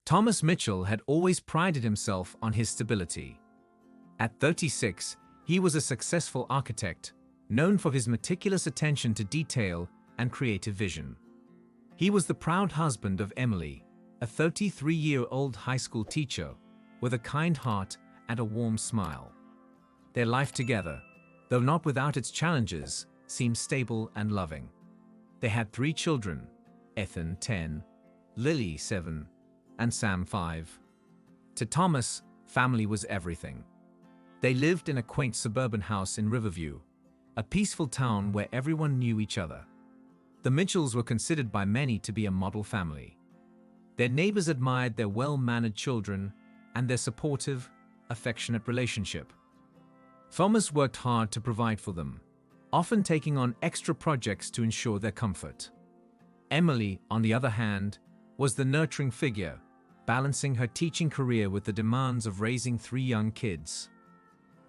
Thomas Mitchell had always prided himself on his stability. At 36, he was a successful architect, known for his meticulous attention to detail and creative vision. He was the proud husband of Emily, a 33-year-old high school teacher with a kind heart and a warm smile. Their life together, though not without its challenges, seemed stable and loving. They had 3 children, Ethan 10, Lily 7, and Sam 5. To Thomas, family was everything. They lived in a quaint suburban house in Riverview, a peaceful town where everyone knew each other. The Mitchells were considered by many to be a model family. Their neighbors admired their well-mannered children and their supportive, affectionate relationship. Thomas worked hard to provide for them, often taking on extra projects to ensure their comfort. Emily, on the other hand, was the nurturing figure, balancing her teaching career with the demands of raising 3 young kids.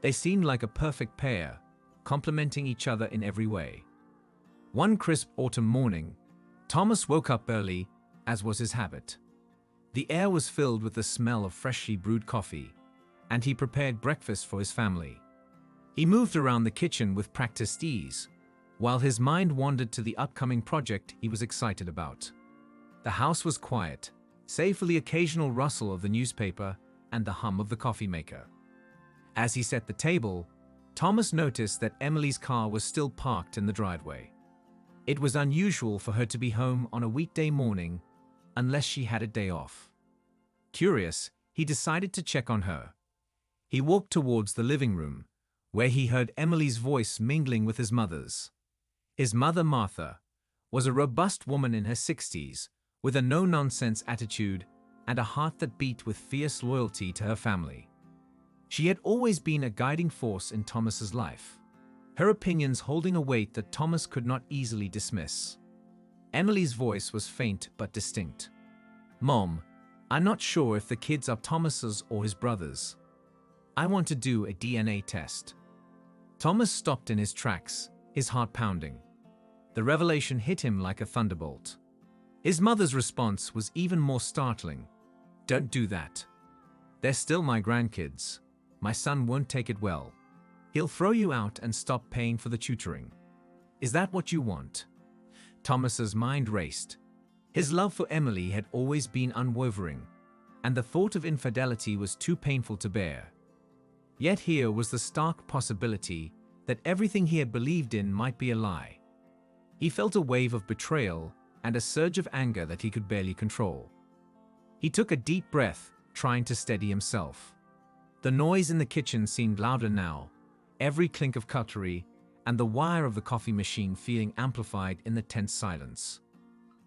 They seemed like a perfect pair, complementing each other in every way. One crisp autumn morning, Thomas woke up early, as was his habit. The air was filled with the smell of freshly brewed coffee, and he prepared breakfast for his family. He moved around the kitchen with practiced ease, while his mind wandered to the upcoming project he was excited about. The house was quiet, save for the occasional rustle of the newspaper and the hum of the coffee maker. As he set the table, Thomas noticed that Emily's car was still parked in the driveway. It was unusual for her to be home on a weekday morning unless she had a day off. Curious, he decided to check on her. He walked towards the living room, where he heard Emily's voice mingling with his mother's. His mother, Martha, was a robust woman in her 60s, with a no-nonsense attitude and a heart that beat with fierce loyalty to her family. She had always been a guiding force in Thomas's life, her opinions holding a weight that Thomas could not easily dismiss. Emily's voice was faint but distinct. "Mom, I'm not sure if the kids are Thomas's or his brothers. I want to do a DNA test." Thomas stopped in his tracks, his heart pounding. The revelation hit him like a thunderbolt. His mother's response was even more startling. "Don't do that. They're still my grandkids. My son won't take it well. He'll throw you out and stop paying for the tutoring. Is that what you want?" Thomas's mind raced. His love for Emily had always been unwavering, and the thought of infidelity was too painful to bear. Yet here was the stark possibility that everything he had believed in might be a lie. He felt a wave of betrayal and a surge of anger that he could barely control. He took a deep breath, trying to steady himself. The noise in the kitchen seemed louder now, every clink of cutlery and the wire of the coffee machine feeling amplified in the tense silence.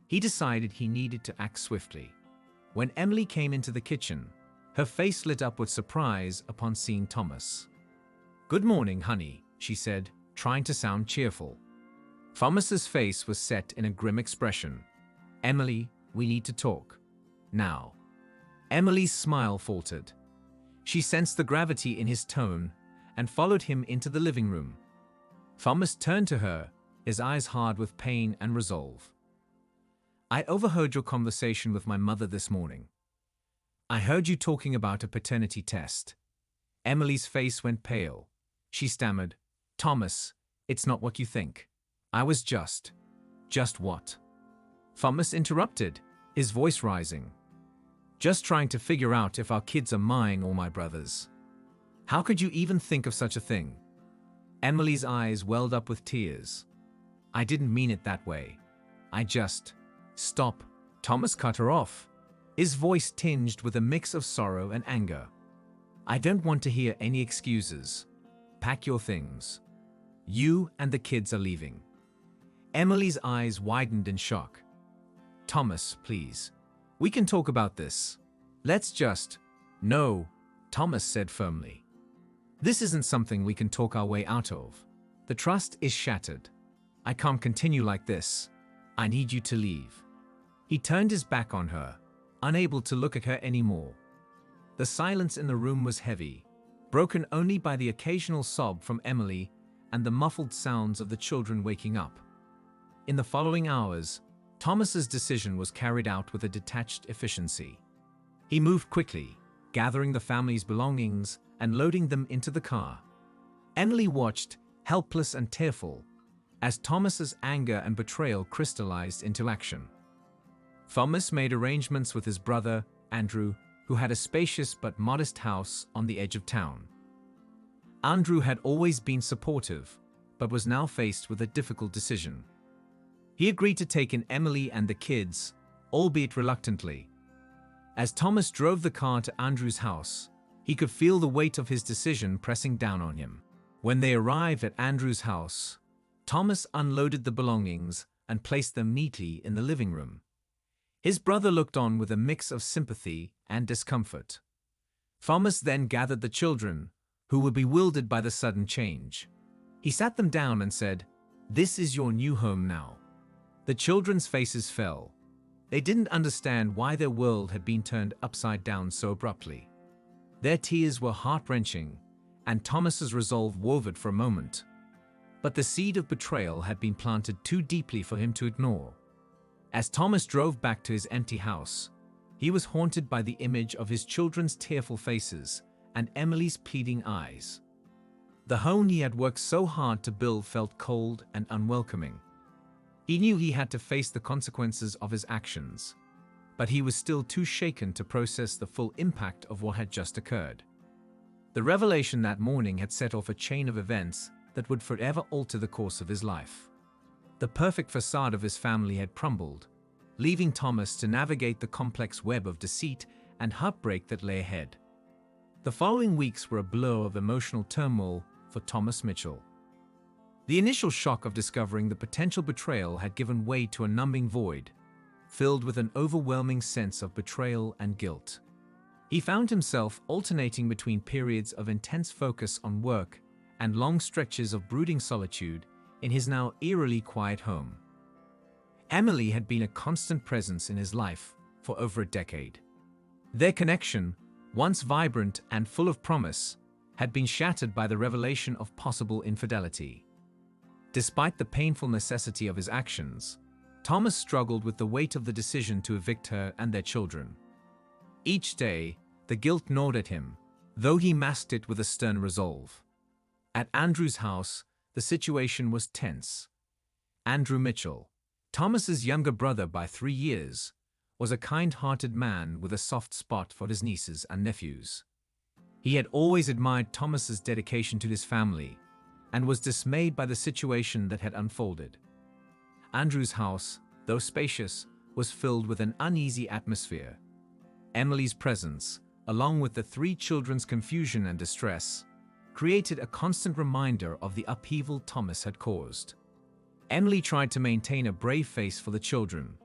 He decided he needed to act swiftly. When Emily came into the kitchen, her face lit up with surprise upon seeing Thomas. "Good morning, honey," she said, trying to sound cheerful. Thomas's face was set in a grim expression. "Emily, we need to talk. Now." Emily's smile faltered. She sensed the gravity in his tone and followed him into the living room. Thomas turned to her, his eyes hard with pain and resolve. "I overheard your conversation with my mother this morning. I heard you talking about a paternity test." Emily's face went pale. She stammered, "Thomas, it's not what you think. I was just what?" Thomas interrupted, his voice rising. "Just trying to figure out if our kids are mine or my brother's. How could you even think of such a thing?" Emily's eyes welled up with tears. "I didn't mean it that way. I just—" "Stop," Thomas cut her off, his voice tinged with a mix of sorrow and anger. "I don't want to hear any excuses. Pack your things. You and the kids are leaving." Emily's eyes widened in shock. "Thomas, please. We can talk about this. Let's just—" "No," Thomas said firmly. "This isn't something we can talk our way out of. The trust is shattered. I can't continue like this. I need you to leave." He turned his back on her, unable to look at her anymore. The silence in the room was heavy, broken only by the occasional sob from Emily and the muffled sounds of the children waking up. In the following hours, Thomas's decision was carried out with a detached efficiency. He moved quickly, gathering the family's belongings and loading them into the car. Emily watched, helpless and tearful, as Thomas's anger and betrayal crystallized into action. Thomas made arrangements with his brother, Andrew, who had a spacious but modest house on the edge of town. Andrew had always been supportive, but was now faced with a difficult decision. He agreed to take in Emily and the kids, albeit reluctantly. As Thomas drove the car to Andrew's house, he could feel the weight of his decision pressing down on him. When they arrived at Andrew's house, Thomas unloaded the belongings and placed them neatly in the living room. His brother looked on with a mix of sympathy and discomfort. Thomas then gathered the children, who were bewildered by the sudden change. He sat them down and said, "This is your new home now." The children's faces fell. They didn't understand why their world had been turned upside down so abruptly. Their tears were heart-wrenching, and Thomas's resolve wavered for a moment. But the seed of betrayal had been planted too deeply for him to ignore. As Thomas drove back to his empty house, he was haunted by the image of his children's tearful faces and Emily's pleading eyes. The home he had worked so hard to build felt cold and unwelcoming. He knew he had to face the consequences of his actions, but he was still too shaken to process the full impact of what had just occurred. The revelation that morning had set off a chain of events that would forever alter the course of his life. The perfect facade of his family had crumbled, leaving Thomas to navigate the complex web of deceit and heartbreak that lay ahead. The following weeks were a blur of emotional turmoil for Thomas Mitchell. The initial shock of discovering the potential betrayal had given way to a numbing void, filled with an overwhelming sense of betrayal and guilt. He found himself alternating between periods of intense focus on work and long stretches of brooding solitude in his now eerily quiet home. Emily had been a constant presence in his life for over a decade. Their connection, once vibrant and full of promise, had been shattered by the revelation of possible infidelity. Despite the painful necessity of his actions, Thomas struggled with the weight of the decision to evict her and their children. Each day, the guilt gnawed at him, though he masked it with a stern resolve. At Andrew's house, the situation was tense. Andrew Mitchell, Thomas's younger brother by 3 years, was a kind-hearted man with a soft spot for his nieces and nephews. He had always admired Thomas's dedication to his family and was dismayed by the situation that had unfolded. Andrew's house, though spacious, was filled with an uneasy atmosphere. Emily's presence, along with the 3 children's confusion and distress, created a constant reminder of the upheaval Thomas had caused. Emily tried to maintain a brave face for the children.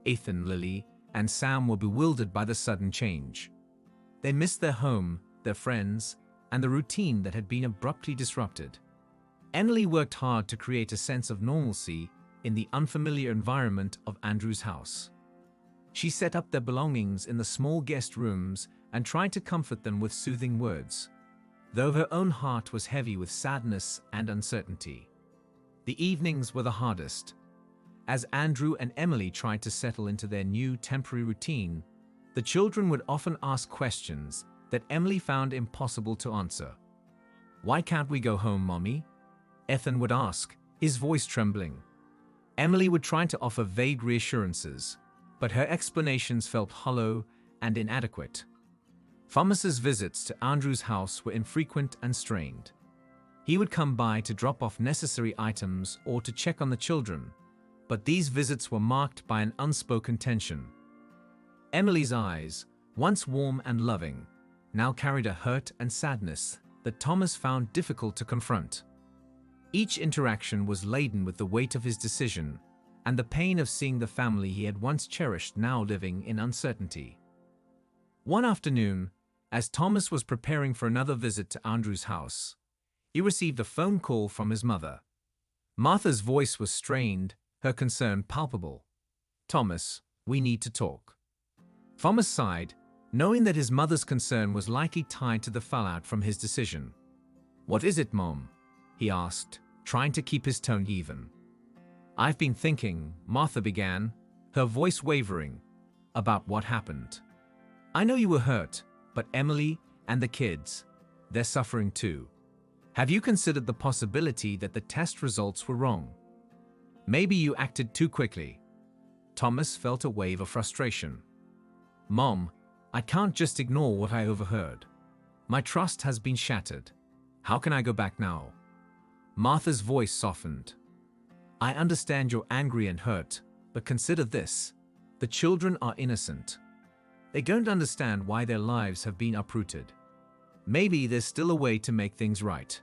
Ethan, Lily, and Sam were bewildered by the sudden change. They missed their home, their friends, and the routine that had been abruptly disrupted. Emily worked hard to create a sense of normalcy in the unfamiliar environment of Andrew's house. She set up their belongings in the small guest rooms and tried to comfort them with soothing words, though her own heart was heavy with sadness and uncertainty. The evenings were the hardest. As Andrew and Emily tried to settle into their new temporary routine, the children would often ask questions that Emily found impossible to answer. "Why can't we go home, Mommy?" Ethan would ask, his voice trembling. Emily would try to offer vague reassurances, but her explanations felt hollow and inadequate. Thomas's visits to Andrew's house were infrequent and strained. He would come by to drop off necessary items or to check on the children, but these visits were marked by an unspoken tension. Emily's eyes, once warm and loving, now carried a hurt and sadness that Thomas found difficult to confront. Each interaction was laden with the weight of his decision and the pain of seeing the family he had once cherished now living in uncertainty. One afternoon, as Thomas was preparing for another visit to Andrew's house, he received a phone call from his mother. Martha's voice was strained, her concern palpable. "Thomas, we need to talk." Thomas sighed, knowing that his mother's concern was likely tied to the fallout from his decision. "What is it, Mom?" he asked, trying to keep his tone even. "I've been thinking," Martha began, her voice wavering, "about what happened." I know you were hurt, but Emily and the kids, they're suffering too. Have you considered the possibility that the test results were wrong? Maybe you acted too quickly. Thomas felt a wave of frustration. Mom, I can't just ignore what I overheard. My trust has been shattered. How can I go back now? Martha's voice softened. I understand you're angry and hurt, but consider this. The children are innocent. They don't understand why their lives have been uprooted. Maybe there's still a way to make things right.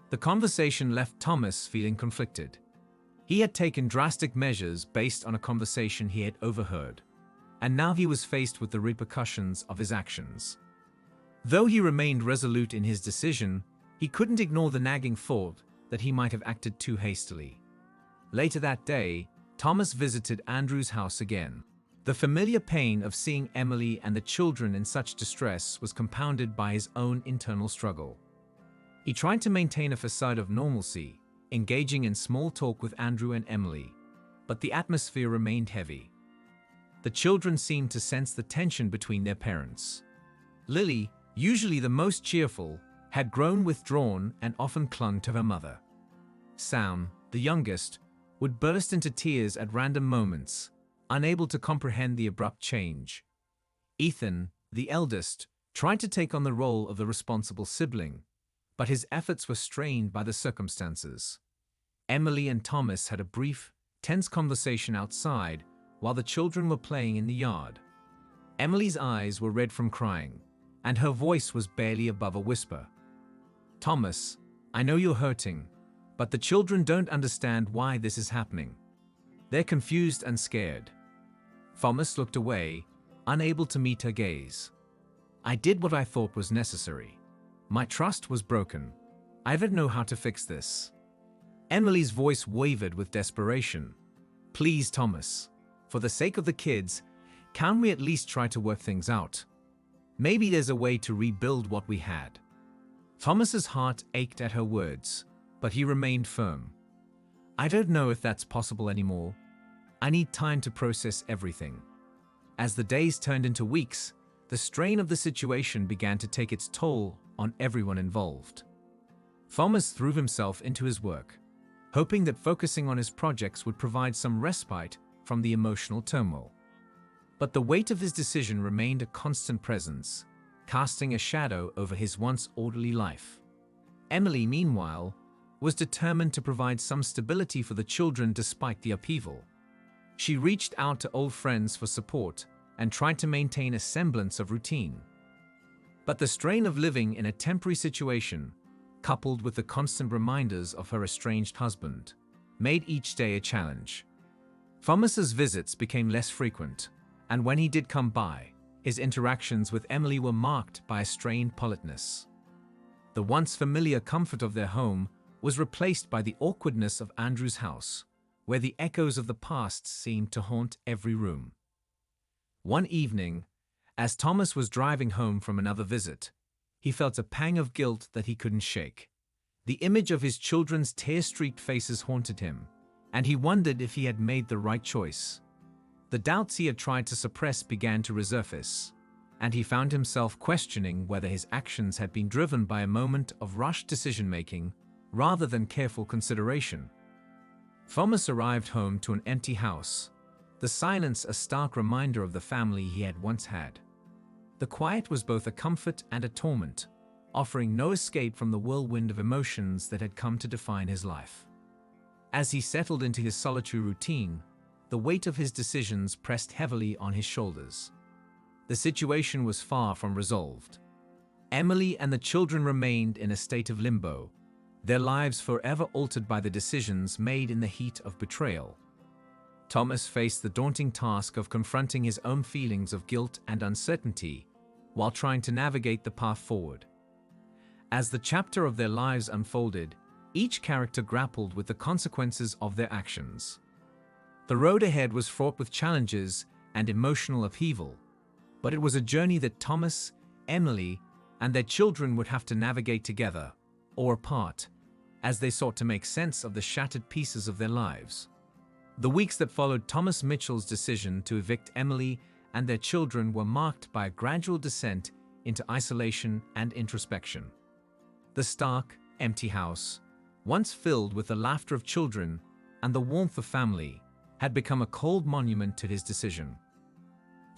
The conversation left Thomas feeling conflicted. He had taken drastic measures based on a conversation he had overheard, and now he was faced with the repercussions of his actions. Though he remained resolute in his decision, he couldn't ignore the nagging thought that he might have acted too hastily. Later that day, Thomas visited Andrew's house again. The familiar pain of seeing Emily and the children in such distress was compounded by his own internal struggle. He tried to maintain a facade of normalcy, engaging in small talk with Andrew and Emily, but the atmosphere remained heavy. The children seemed to sense the tension between their parents. Lily, usually the most cheerful, had grown withdrawn and often clung to her mother. Sam, the youngest, would burst into tears at random moments, unable to comprehend the abrupt change. Ethan, the eldest, tried to take on the role of the responsible sibling, but his efforts were strained by the circumstances. Emily and Thomas had a brief, tense conversation outside while the children were playing in the yard. Emily's eyes were red from crying, and her voice was barely above a whisper. Thomas, I know you're hurting, but the children don't understand why this is happening. They're confused and scared. Thomas looked away, unable to meet her gaze. I did what I thought was necessary. My trust was broken. I don't know how to fix this. Emily's voice wavered with desperation. Please, Thomas, for the sake of the kids, can we at least try to work things out? Maybe there's a way to rebuild what we had. Thomas's heart ached at her words, but he remained firm. I don't know if that's possible anymore. I need time to process everything. As the days turned into weeks, the strain of the situation began to take its toll on everyone involved. Thomas threw himself into his work, hoping that focusing on his projects would provide some respite from the emotional turmoil. But the weight of his decision remained a constant presence, casting a shadow over his once orderly life. Emily, meanwhile, was determined to provide some stability for the children despite the upheaval. She reached out to old friends for support and tried to maintain a semblance of routine. But the strain of living in a temporary situation, coupled with the constant reminders of her estranged husband, made each day a challenge. Thomas's visits became less frequent, and when he did come by, his interactions with Emily were marked by a strained politeness. The once familiar comfort of their home was replaced by the awkwardness of Andrew's house, where the echoes of the past seemed to haunt every room. One evening, as Thomas was driving home from another visit, he felt a pang of guilt that he couldn't shake. The image of his children's tear-streaked faces haunted him, and he wondered if he had made the right choice. The doubts he had tried to suppress began to resurface, and he found himself questioning whether his actions had been driven by a moment of rushed decision-making rather than careful consideration. Thomas arrived home to an empty house, the silence a stark reminder of the family he had once had. The quiet was both a comfort and a torment, offering no escape from the whirlwind of emotions that had come to define his life. As he settled into his solitary routine, the weight of his decisions pressed heavily on his shoulders. The situation was far from resolved. Emily and the children remained in a state of limbo, their lives forever altered by the decisions made in the heat of betrayal. Thomas faced the daunting task of confronting his own feelings of guilt and uncertainty while trying to navigate the path forward. As the chapter of their lives unfolded, each character grappled with the consequences of their actions. The road ahead was fraught with challenges and emotional upheaval, but it was a journey that Thomas, Emily, and their children would have to navigate together, or apart, as they sought to make sense of the shattered pieces of their lives. The weeks that followed Thomas Mitchell's decision to evict Emily and their children were marked by a gradual descent into isolation and introspection. The stark, empty house, once filled with the laughter of children and the warmth of family, had become a cold monument to his decision.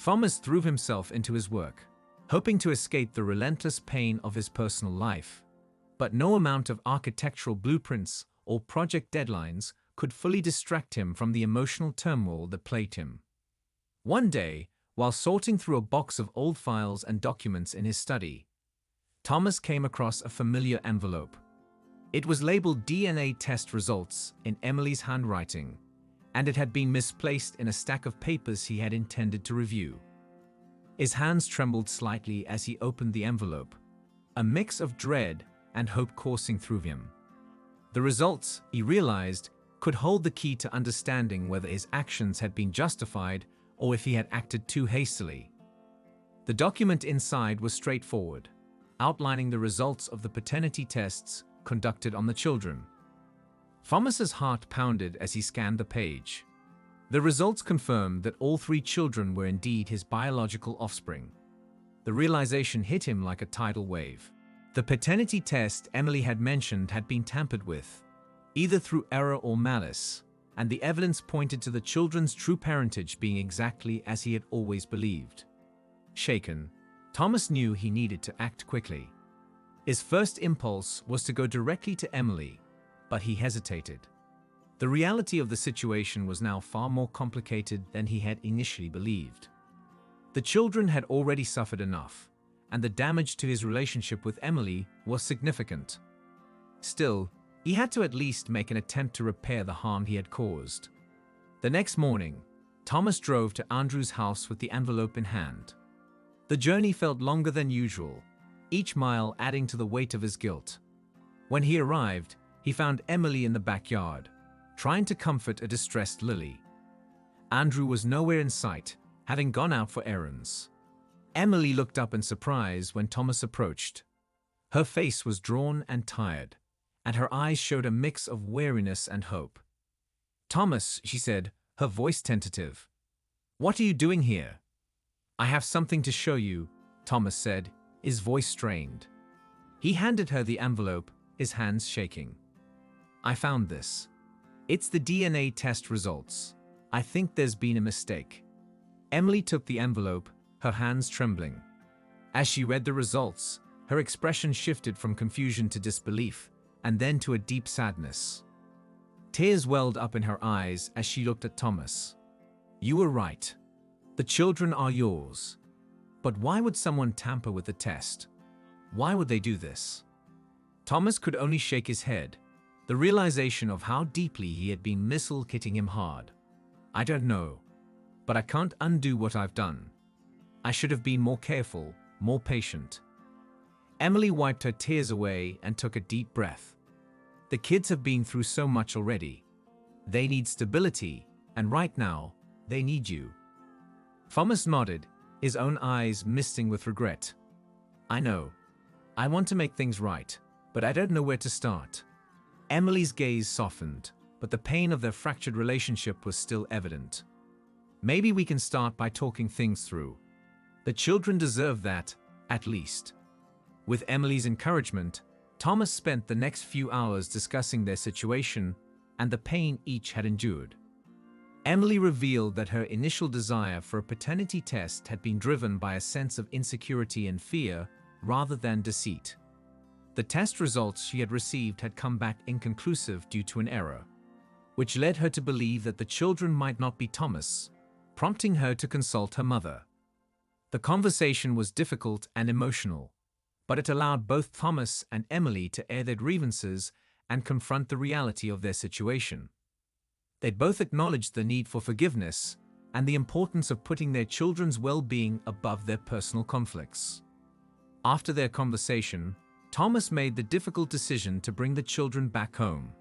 Thomas threw himself into his work, hoping to escape the relentless pain of his personal life. But no amount of architectural blueprints or project deadlines could fully distract him from the emotional turmoil that plagued him. One day, while sorting through a box of old files and documents in his study, Thomas came across a familiar envelope. It was labeled DNA test results in Emily's handwriting, and it had been misplaced in a stack of papers he had intended to review. His hands trembled slightly as he opened the envelope, a mix of dread and hope coursing through him. The results, he realized, could hold the key to understanding whether his actions had been justified or if he had acted too hastily. The document inside was straightforward, outlining the results of the paternity tests conducted on the children. Thomas's heart pounded as he scanned the page. The results confirmed that all 3 children were indeed his biological offspring. The realization hit him like a tidal wave. The paternity test Emily had mentioned had been tampered with, either through error or malice, and the evidence pointed to the children's true parentage being exactly as he had always believed. Shaken, Thomas knew he needed to act quickly. His first impulse was to go directly to Emily, but he hesitated. The reality of the situation was now far more complicated than he had initially believed. The children had already suffered enough, and the damage to his relationship with Emily was significant. Still, he had to at least make an attempt to repair the harm he had caused. The next morning, Thomas drove to Andrew's house with the envelope in hand. The journey felt longer than usual, each mile adding to the weight of his guilt. When he arrived, he found Emily in the backyard, trying to comfort a distressed Lily. Andrew was nowhere in sight, having gone out for errands. Emily looked up in surprise when Thomas approached. Her face was drawn and tired, and her eyes showed a mix of weariness and hope. "Thomas," she said, her voice tentative. "What are you doing here?" "I have something to show you," Thomas said, his voice strained. He handed her the envelope, his hands shaking. "I found this. It's the DNA test results. I think there's been a mistake." Emily took the envelope, her hands trembling. As she read the results, her expression shifted from confusion to disbelief, and then to a deep sadness. Tears welled up in her eyes as she looked at Thomas. "You were right. The children are yours. But why would someone tamper with the test? Why would they do this?" Thomas could only shake his head, the realization of how deeply he had been misled hitting him hard. "I don't know, but I can't undo what I've done. I should have been more careful, more patient." Emily wiped her tears away and took a deep breath. The kids have been through so much already. They need stability, and right now, they need you. Thomas nodded, his own eyes misting with regret. "I know. I want to make things right, but I don't know where to start." Emily's gaze softened, but the pain of their fractured relationship was still evident. "Maybe we can start by talking things through. The children deserve that, at least." With Emily's encouragement, Thomas spent the next few hours discussing their situation and the pain each had endured. Emily revealed that her initial desire for a paternity test had been driven by a sense of insecurity and fear rather than deceit. The test results she had received had come back inconclusive due to an error, which led her to believe that the children might not be Thomas, prompting her to consult her mother. The conversation was difficult and emotional, but it allowed both Thomas and Emily to air their grievances and confront the reality of their situation. They both acknowledged the need for forgiveness and the importance of putting their children's well-being above their personal conflicts. After their conversation, Thomas made the difficult decision to bring the children back home.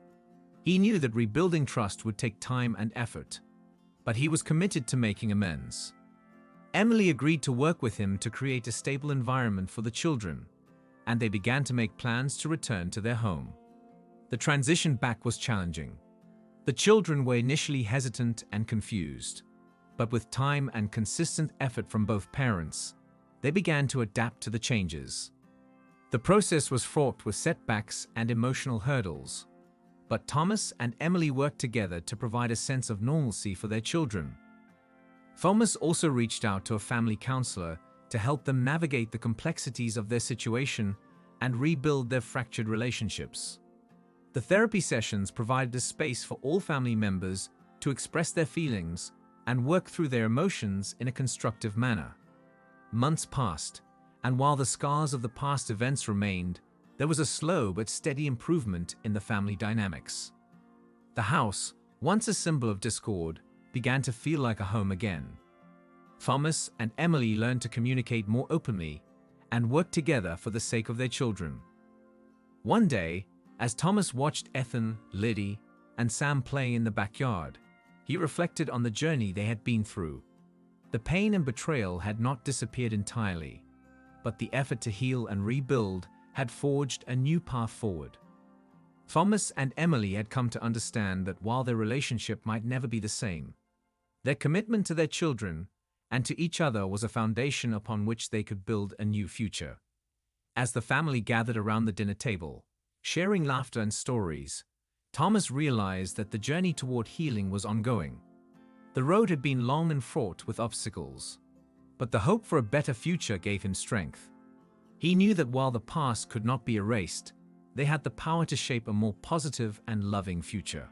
He knew that rebuilding trust would take time and effort, but he was committed to making amends. Emily agreed to work with him to create a stable environment for the children, and they began to make plans to return to their home. The transition back was challenging. The children were initially hesitant and confused. But with time and consistent effort from both parents, they began to adapt to the changes. The process was fraught with setbacks and emotional hurdles, but Thomas and Emily worked together to provide a sense of normalcy for their children. Thomas also reached out to a family counselor to help them navigate the complexities of their situation and rebuild their fractured relationships. The therapy sessions provided a space for all family members to express their feelings and work through their emotions in a constructive manner. Months passed, and while the scars of the past events remained, there was a slow but steady improvement in the family dynamics. The house, once a symbol of discord, began to feel like a home again. Thomas and Emily learned to communicate more openly and work together for the sake of their children. One day, as Thomas watched Ethan, Liddy, and Sam play in the backyard, he reflected on the journey they had been through. The pain and betrayal had not disappeared entirely, but the effort to heal and rebuild had forged a new path forward. Thomas and Emily had come to understand that while their relationship might never be the same, their commitment to their children and to each other was a foundation upon which they could build a new future. As the family gathered around the dinner table, sharing laughter and stories, Thomas realized that the journey toward healing was ongoing. The road had been long and fraught with obstacles, but the hope for a better future gave him strength. He knew that while the past could not be erased, they had the power to shape a more positive and loving future.